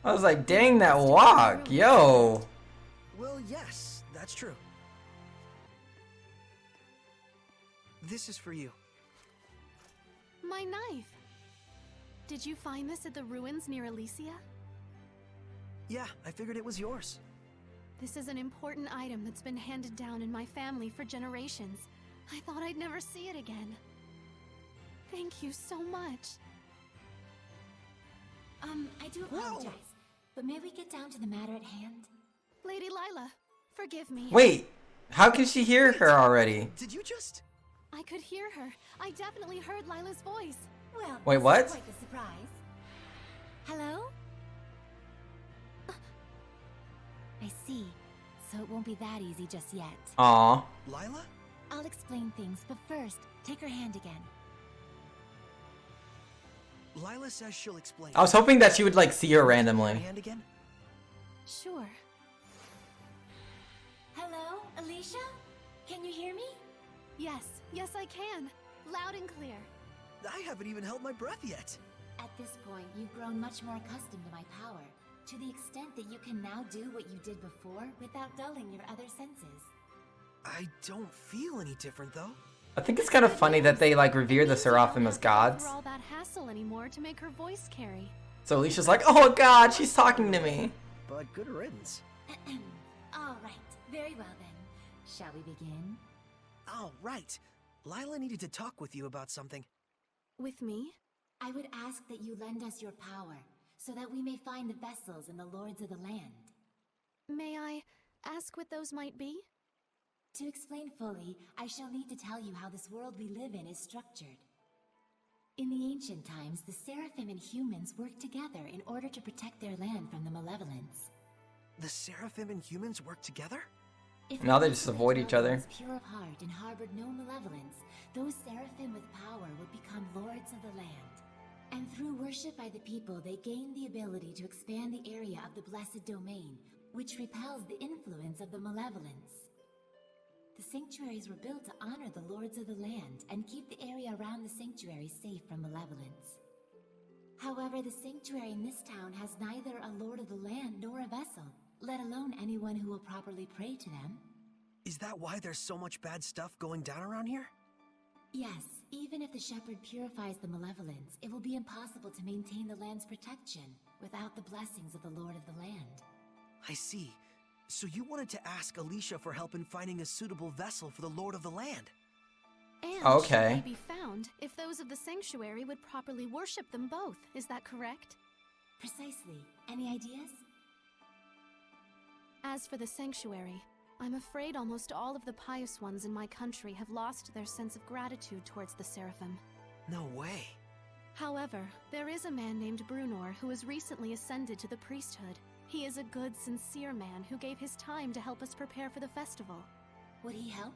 I was like, dang that walk, yo! Well, yes, that's true. This is for you. My knife! Did you find this at the ruins near Elysia? Yeah, I figured it was yours. This is an important item that's been handed down in my family for generations. I thought I'd never see it again. Thank you so much. I do apologize, but may we get down to the matter at hand? Lady Lila, forgive me. Wait, how can she hear her already? Did you just... I could hear her. I definitely heard Lila's voice. Well, Wait, this what? is quite the surprise. Hello? I see. So it won't be that easy just yet. Aw. Lila? I'll explain things, but first, take her hand again. Lila says she'll explain. I was hoping that she would like see her Your randomly. hand again? Sure. Hello, Alicia? Can you hear me? Yes, yes I can. Loud and clear. I haven't even held my breath yet. At this point, you've grown much more accustomed to my power, to the extent that you can now do what you did before without dulling your other senses. I don't feel any different, though. I think it's kind of funny that they like revere the Seraphim as gods. For all that hassle anymore to make her voice carry. So Alicia's like, oh god, she's talking to me. But good riddance. All right, very well then. Shall we begin? Oh, right. Lila needed to talk with you about something. With me? I would ask that you lend us your power, so that we may find the vessels and the lords of the land. May I ask what those might be? To explain fully, I shall need to tell you how this world we live in is structured. In the ancient times, the Seraphim and humans worked together in order to protect their land from the malevolence. The Seraphim and humans work together? If Now they the just ultimate avoid each dwelling other. was pure of heart and harbored no malevolence, those seraphim with power would become lords of the land. And through worship by the people, they gain the ability to expand the area of the blessed domain, which repels the influence of the malevolence. The sanctuaries were built to honor the lords of the land and keep the area around the sanctuary safe from malevolence. However, the sanctuary in this town has neither a lord of the land nor a vessel, let alone anyone who will properly pray to them. Is that why there's so much bad stuff going down around here? Yes, even if the shepherd purifies the malevolence, it will be impossible to maintain the land's protection without the blessings of the lord of the land. I see. So you wanted to ask Alicia for help in finding a suitable vessel for the lord of the land? And Okay. should they be found if those of the sanctuary would properly worship them both. Is that correct? Precisely. Any ideas? As for the sanctuary, I'm afraid almost all of the pious ones in my country have lost their sense of gratitude towards the Seraphim. No way. However, there is a man named Brunor who has recently ascended to the priesthood. He is a good, sincere man who gave his time to help us prepare for the festival. Would he help?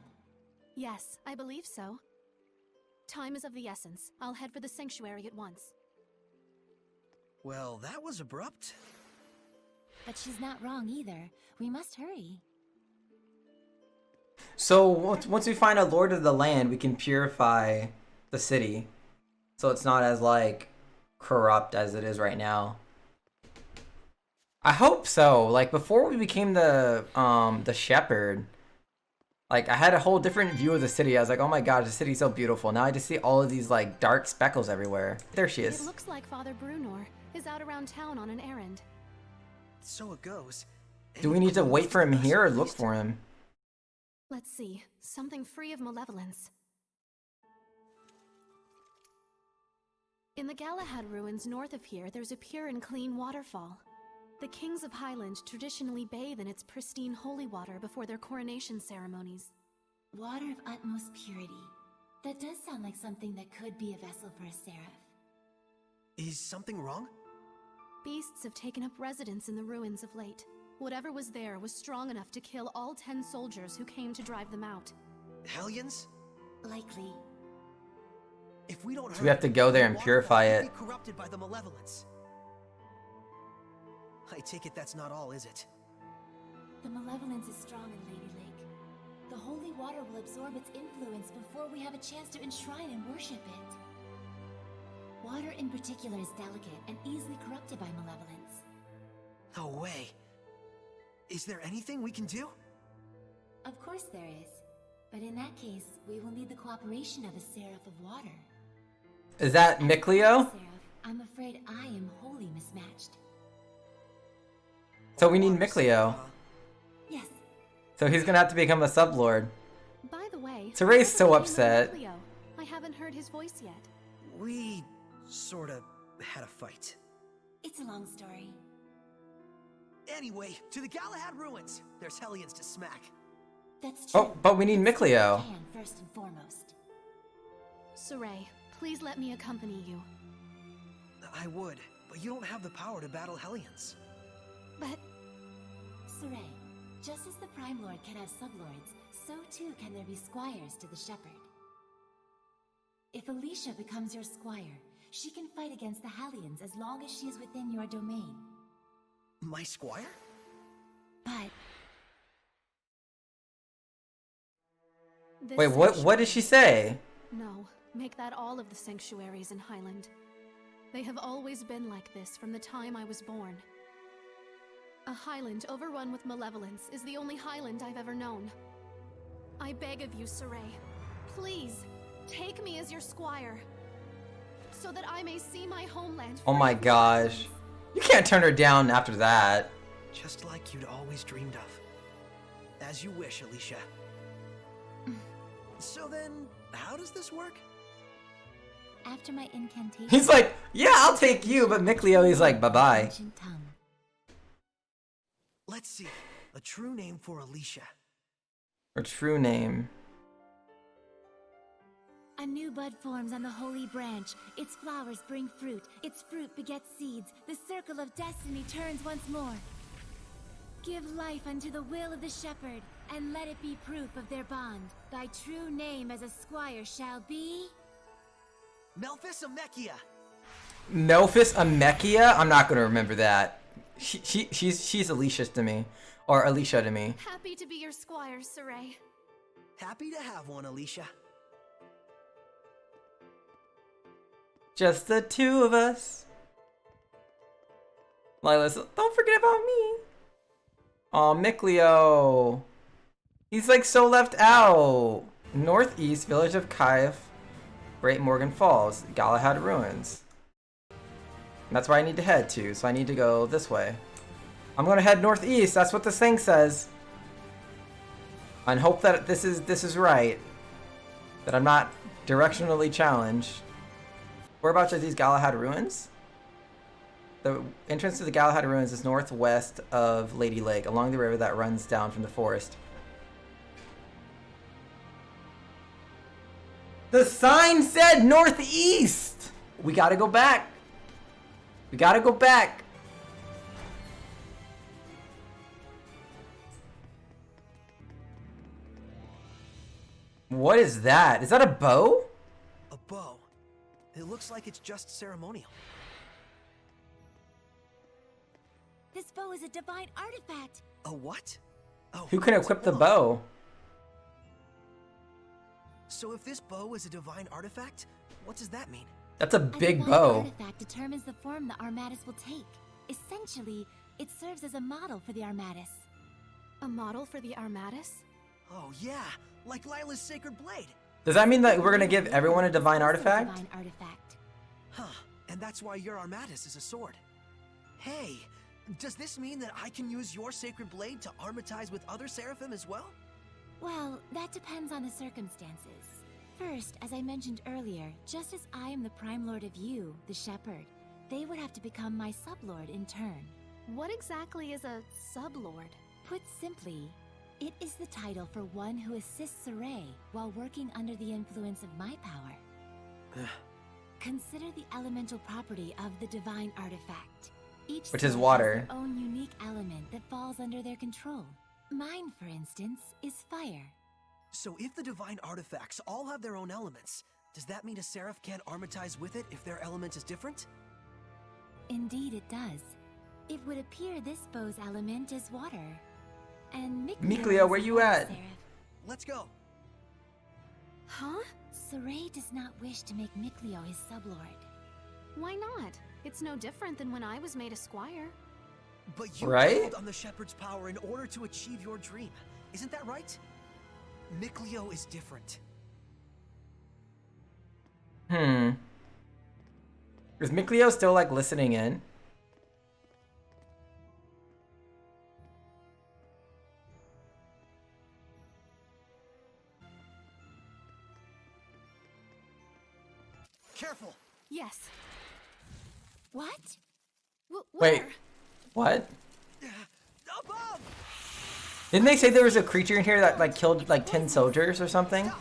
Yes, I believe so. Time is of the essence. I'll head for the sanctuary at once. Well, that was abrupt. But she's not wrong either. We must hurry. So once we find a lord of the land, we can purify the city, so it's not as like corrupt as it is right now. I hope so. Like before we became the shepherd, like I had a whole different view of the city. I was like, oh my god, the city's so beautiful. Now I just see all of these like dark speckles everywhere. There she It is. looks like Father Brunor is out around town on an errand. So it goes. Do we need to wait for him here or look for him? Let's see. Something free of malevolence. In the Galahad ruins north of here, there's a pure and clean waterfall. The kings of Highland traditionally bathe in its pristine holy water before their coronation ceremonies. Water of utmost purity. That does sound like something that could be a vessel for a seraph. Is something wrong? Beasts have taken up residence in the ruins of late. Whatever was there was strong enough to kill all 10 soldiers who came to drive them out. Hellions? Likely. If we don't So we have to go there and purify it. Be corrupted by the malevolence. I take it that's not all, is it? The malevolence is strong in Lady Lake. The holy water will absorb its influence before we have a chance to enshrine and worship it. Water in particular is delicate and easily corrupted by malevolence. No way. Is there anything we can do? Of course there is. But in that case, we will need the cooperation of a Seraph of Water. Is that As Mikleo? a Seraph, I'm afraid I am wholly mismatched. So we need Mikleo. Yes. So he's gonna have to become a sublord. By the way, Teray's so whatever became of upset. Mikleo? I haven't heard his voice yet. We sorta had a fight. It's a long story. Anyway, to the Galahad ruins. There's Hellions to smack. That's true. Oh, but we need Mikleo. Can first and foremost. Saray, please let me accompany you. I would, but you don't have the power to battle Hellions. But Saray, just as the Prime Lord can have sublords, so too can there be squires to the Shepherd. If Alicia becomes your squire, she can fight against the Hellions as long as she is within your domain. My squire? But this Wait, what sanctuary- did she say? No, make that all of the sanctuaries in Highland. They have always been like this from the time I was born. A Highland overrun with malevolence is the only Highland I've ever known. I beg of you, Saray, please, take me as your squire, so that I may see my homeland. Oh my free of gosh. malevolence. You can't turn her down after that. Just like you'd always dreamed of. As you wish, Alicia. So then, how does this work? after my incantation, He's like, yeah, I'll take you, but Mikleo, he's like, bye-bye. ancient tongue. Let's see. A true name for Alicia. Her true name. A new bud forms on the holy branch. Its flowers bring fruit. Its fruit begets seeds. The circle of destiny turns once more. Give life unto the will of the shepherd, and let it be proof of their bond. Thy true name as a squire shall be... Melphis Amechia. Melphis Amechia? I'm not gonna remember that. She's Alicia to me. Or Alicia to me. Happy to be your squire, Saray. Happy to have one, Alicia. Just the two of us. Lila, don't forget about me. Aw, Mikleo. He's like so left out. Northeast, village of Kaif, Great Morgan Falls, Galahad Ruins. And that's where I need to head to, so I need to go this way. I'm gonna head northeast, that's what this thing says. And hope that this is right. That I'm not directionally challenged. Whereabouts are these Galahad Ruins? The entrance to the Galahad Ruins is northwest of Lady Lake, along the river that runs down from the forest. The sign said northeast! We gotta go back. We gotta go back. What is that? Is that a bow? A bow? It looks like it's just ceremonial. This bow is a divine artifact. A what? Oh, Who can equip the bow? So if this bow is a divine artifact, what does that mean? That's a big divine bow. Artifact determines the form the Armatus will take. Essentially, it serves as a model for the Armatus. A model for the Armatus? Oh yeah, like Lila's sacred blade. Does that mean that we're gonna give everyone a divine artifact? Divine artifact. Huh, and that's why your Armatus is a sword. Hey, does this mean that I can use your sacred blade to armatize with other seraphim as well? Well, that depends on the circumstances. First, as I mentioned earlier, just as I am the Prime Lord of you, the Shepherd, they would have to become my sublord in turn. What exactly is a sublord? Put simply, it is the title for one who assists Saray while working under the influence of my power. Consider the elemental property of the divine artifact. Each Which is soul water. has their own unique element that falls under their control. Mine, for instance, is fire. So if the divine artifacts all have their own elements, does that mean a seraph can't armatize with it if their element is different? Indeed it does. It would appear this bow's element is water. And Mikleo, where you at? Seraph. Let's go. Huh? Saray does not wish to make Mikleo his sublord. Why not? It's no different than when I was made a squire. But you Right? called on the shepherd's power in order to achieve your dream. Isn't that right? Mikleo is different. Is Mikleo still like listening in? Careful. Yes. What? Wait, Where? what? Above! Didn't they say there was a creature in here that like killed like 10 soldiers or something?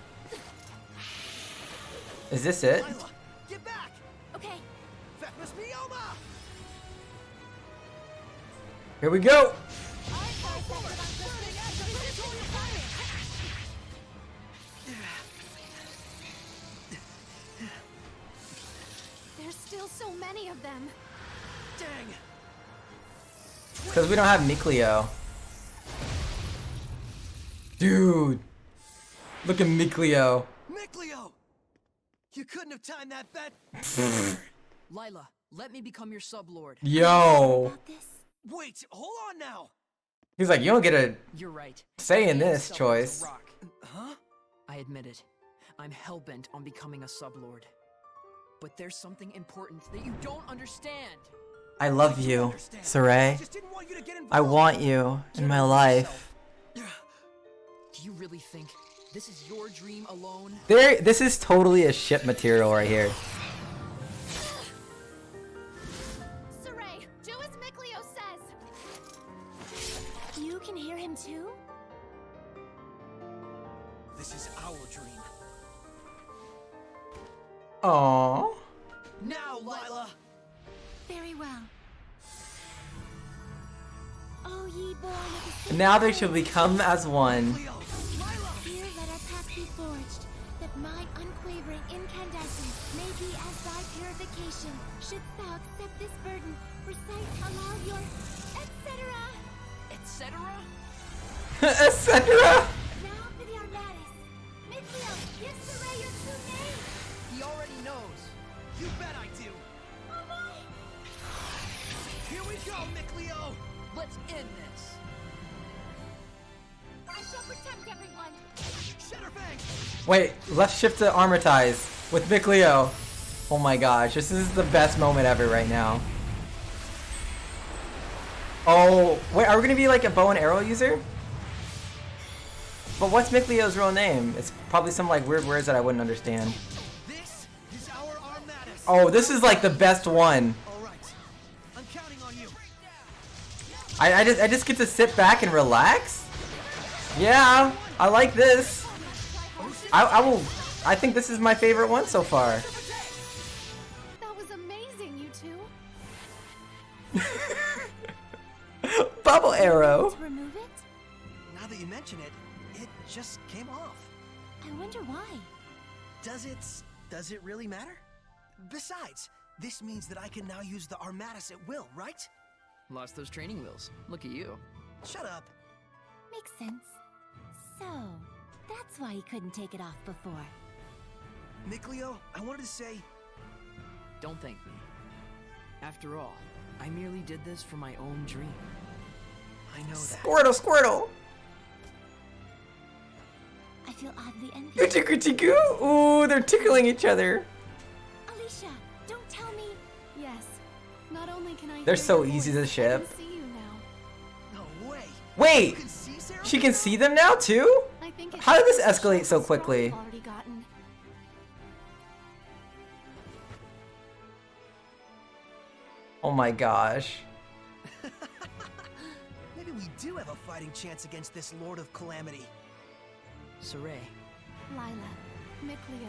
Is this it? Lila, get back! Okay. Fepus Mioma! Here we go! There's still so many of them. Dang! Because we don't have Mikleo. Dude! Look at Mikleo. Mikleo! You couldn't have timed that bet. Lila, let me become your sublord. Yo! About this? Wait, hold on now. He's like, you don't get a You're right. say in Being a this sublord's a choice. rock. Huh? I admit it. I'm hellbent on becoming a sublord. But there's something important that you don't understand. I love you, I Saray. just didn't want you to get involved. I want you in my life. Do you really think this is your dream alone? This is totally a ship material right here. Saray, do as Mikleo says. You can hear him too? This is our dream. Aww. Now, Lila! Very well. Oh ye born of the same Now they shall soul, become as one. here let our pact be forged, that my unquavering incandescence may be as thy purification. Shouldst thou accept this burden, recite aloud your etc. Etc.? Etc. Now for the Armatus. Mithril, give Saray your true name. He already knows. You bet I do. Oh my! Here we go, Mikleo! Let's end this. I shall protect everyone. Shatterfang! Wait, left shift to armortize with Mikleo. Oh my gosh, this is the best moment ever right now. Oh, wait, are we gonna be like a bow and arrow user? But what's Mikleo's real name? It's probably some like weird words that I wouldn't understand. This is our Armatus. Oh, this is like the best one. All right. I'm counting on you. I just get to sit back and relax? Yeah, I like this. I think this is my favorite one so far. That was amazing, you two. Bubble arrow. To remove it? Now that you mention it, it just came off. I wonder why. Does it really matter? Besides, this means that I can now use the Armatus at will, right? Lost those training wheels. Look at you. Shut up. Makes sense. So, that's why he couldn't take it off before. Mikleo, I wanted to say, Don't thank me. After all, I merely did this for my own dream. I know that. Squirtle, Squirtle. I feel oddly envious. Goochie, goochie, goo. Ooh, they're tickling each other. Alicia, don't tell me. Yes. Not only can I They're hear so your easy voice, to I can ship. see you now. No way. Wait, You can see Sarah she can now? see them now too? I think it How did this shows escalate so how strong quickly? you've already gotten. Oh my gosh. Maybe we do have a fighting chance against this Lord of Calamity. Saray, Lila, Mikleo,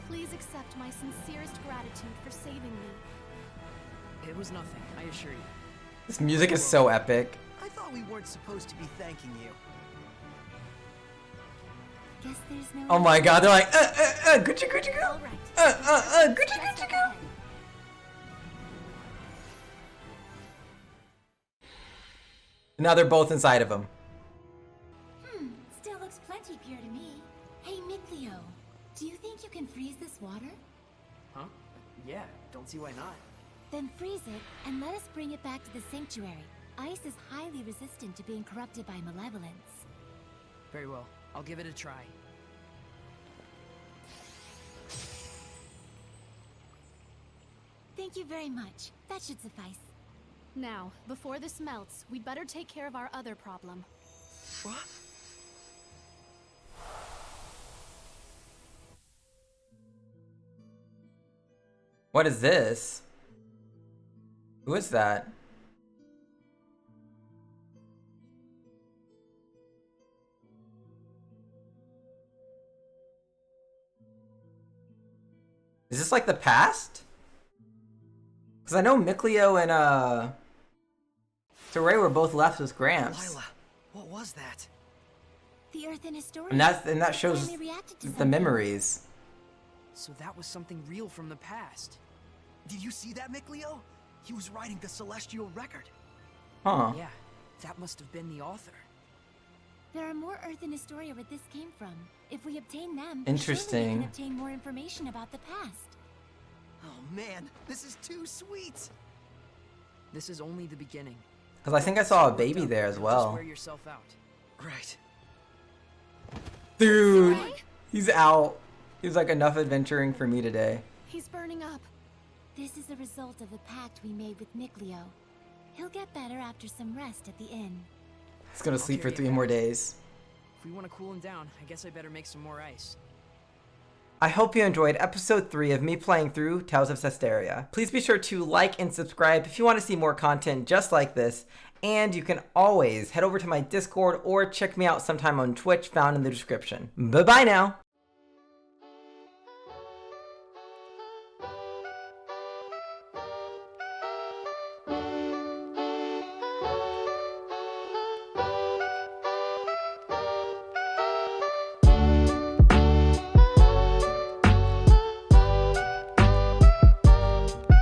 please accept my sincerest gratitude for saving me. it was nothing, I assure you. This music is so epic. I thought we weren't supposed to be thanking you. Guess there's no. Oh my god, they're like, goochie, goochie, goo. All right. Goochie, goochie, goo. Now they're both inside of him. Still looks plenty pure to me. Hey, Mikleo, do you think you can freeze this water? Huh? Yeah, don't see why not. Then freeze it and let us bring it back to the sanctuary. Ice is highly resistant to being corrupted by malevolence. Very well, I'll give it a try. Thank you very much. That should suffice. Now, before this melts, we'd better take care of our other problem. What? What is this? Who is that? Is this like the past? Because I know Mikleo and Saray were both left with Gramps. Lila, what was that? The Earthen Historian. And that shows finally reacted to the something. memories. So that was something real from the past. Did you see that, Mikleo? He was writing the celestial record. Huh. Yeah, that must have been the author. There are more Earthen Historia where this came from. If we obtain them, surely we Interesting. can obtain more information about the past. Oh man, this is too sweet. This is only the beginning. Because I think I saw a baby there as Just well. wear yourself out. Right. Dude, Saray? he's out. He's like, enough adventuring for me today. He's burning up. This is a result of the pact we made with Mikleo. He'll get better after some rest at the inn. He's gonna sleep for carry it 3 back. more days. If we want to cool him down, I guess I better make some more ice. I hope you enjoyed episode 3 of me playing through Tales of Zestiria. Please be sure to like and subscribe if you want to see more content just like this. And you can always head over to my Discord or check me out sometime on Twitch found in the description. Bye bye now!